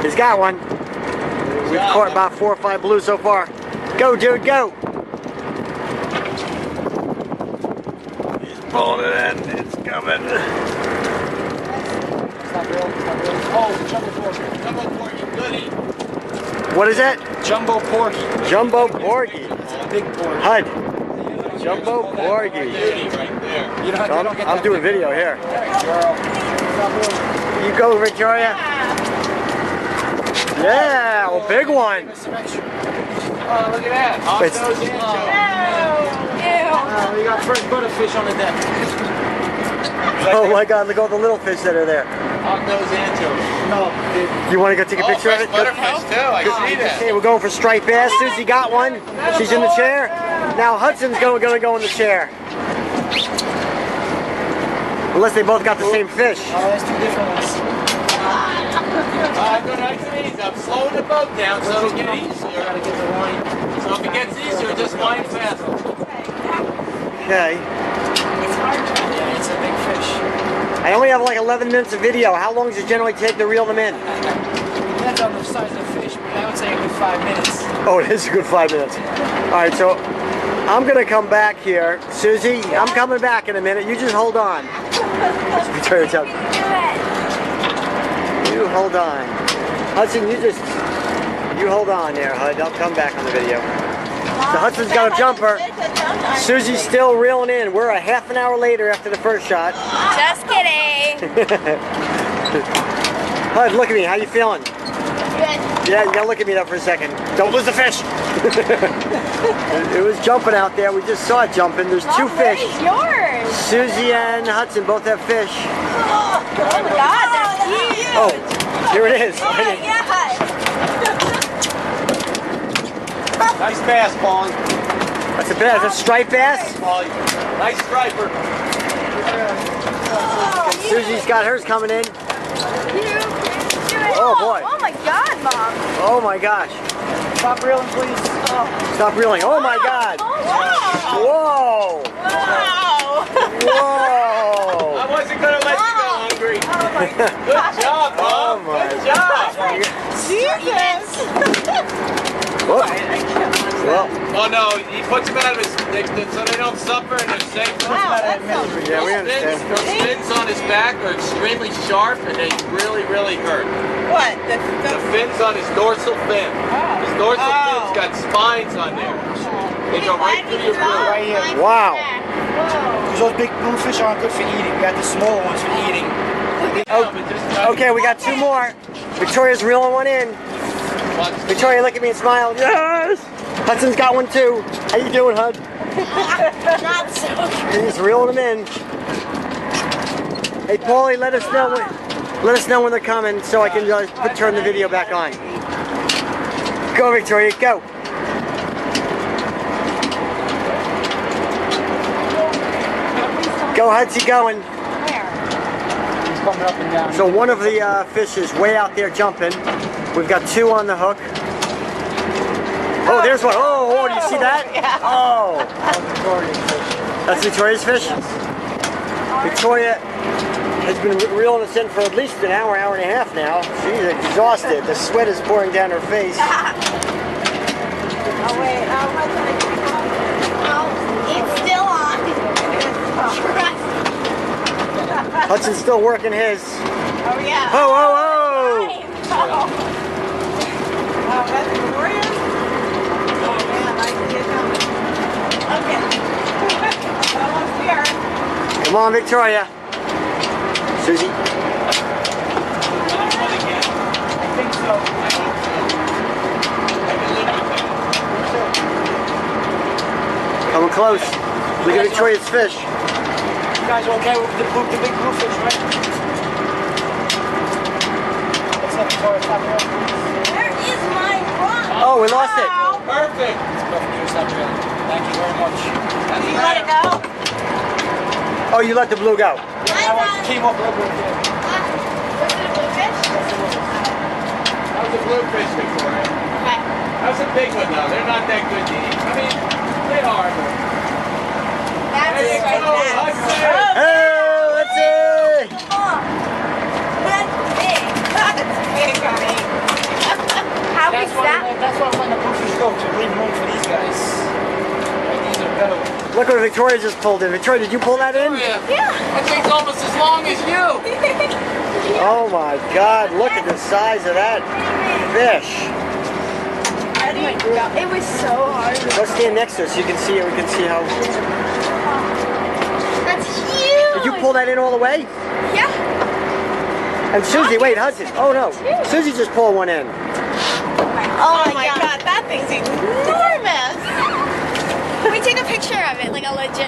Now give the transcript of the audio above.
He's got one. We've caught about 4 or 5 blues so far. Go, dude, go. He's pulling it in. It's coming. Oh, jumbo porgy. Jumbo porgy, goodie. What is that? Jumbo porgy. Jumbo porgy. It's a big porgy. Hud. Jumbo porgy. Right there. I'm doing video here. You go, Victoria. Yeah, well, big one. Oh, look at that. Hot nose anchovy. We got fresh butterfish on the deck. Oh my God, look at all the little fish that are there. Hot nose anchovy. No. You want to go take a picture of it? Butterfish too, I see that. Okay, we're going for striped bass. Susie got one. She's in the chair. Now Hudson's going to go in the chair. Unless they both got the same fish. Oh, that's two different ones. Go nice and easy. I'm slowing the boat down so it'll get easier. Gotta get the line. So if it gets easier, just line faster. Okay. It's hard. Yeah, it's a big fish. I only have like 11 minutes of video. How long does it generally take to reel them in? Depends on the size of the fish, but I would say a good 5 minutes. Oh, it is a good 5 minutes. All right, so I'm gonna come back here. Susie, I'm coming back in a minute. You just hold on. You hold on. Hudson, you hold on there, Hud. I'll come back on the video. So Hudson's got a jumper. Susie's still reeling in. We're a half an hour later after the first shot. Just kidding. Hud, look at me. How you feeling? Good. Yeah, you gotta look at me though for a second. Don't lose the fish. It was jumping out there. We just saw it jumping. There's 2 fish. What is yours? Susie and Hudson both have fish. Oh my God, they're huge. Oh, here it is. Oh my God. Nice bass, Paul. That's a bass. That's a striped bass. Nice striper. Susie's got hers coming in. Oh boy. Oh my God, Mom. Oh my gosh. Stop reeling, please. Stop reeling. Oh my God. Oh, wow. Whoa. Wow. Whoa. I wasn't going to let you go hungry. Oh my God. Good job, Mom. Oh my Good job. Jesus. Whoop. Well, Oh no, he puts them out of his, so they don't suffer and they're safe. Wow, that's so yeah, we understand. Those fins on his back are extremely sharp and they really, really hurt. What? The fins on his dorsal fin. His dorsal fin's got spines on there. They go right through your blue. Right here. wow. Because those big bluefish aren't good for eating. We got the smaller ones for eating. Okay, we got 2 more. Victoria's reeling one in. Victoria, look at me and smile. Yes! Hudson's got one too. How you doing, Hud? Not so good. He's reeling them in. Hey, Paulie, let us know when they're coming so I can turn the video back on. Go, Victoria, go. Go, Hudson, going. He's coming up and down. So one of the fish is way out there jumping. We've got 2 on the hook. Oh, there's one. Oh, do you see that? Oh. That's Victoria's fish? Victoria has been reeling us in for at least an hour, hour and a half now. She's exhausted. The sweat is pouring down her face. Oh wait, it's still on. Hudson's still working his. Oh yeah. Oh, oh, oh! Oh, that's glorious. Oh man, I can get coming. Okay. Almost here. Come on, Victoria. Susie. I think so. Coming close. Look at Victoria's fish. You guys are okay with the big bluefish, right? What's up, Victoria? Stop reeling. Where is my rod? Oh, we lost it. Perfect. Stop reeling. Thank you very much. You let it go? Oh, you let the blue go. Yeah, I want to keep up a little bit. Was it a bluefish? That was a bluefish, Victoria. Okay. That's a big one though. They're not that good to eat. I mean, they are. That's There you right. go. That's it. Hey, let's see. Oh, that's big. That's big, honey. that's why I'm letting the bluefish go, to leave room for these guys. Like, these are better ones. Look what Victoria just pulled in. Victoria, did you pull that in? Yeah. That thing's almost as long as you. Oh my God, look at the size of that fish. Oh my God. It was so hard. Let's stand next to it so you can see it. We can see how. That's huge. Did you pull that in all the way? Yeah. And Susie, wait, Hudson. Oh no. Susie just pulled one in. Oh my God. That thing's enormous. Can we take a picture of it, like a legit?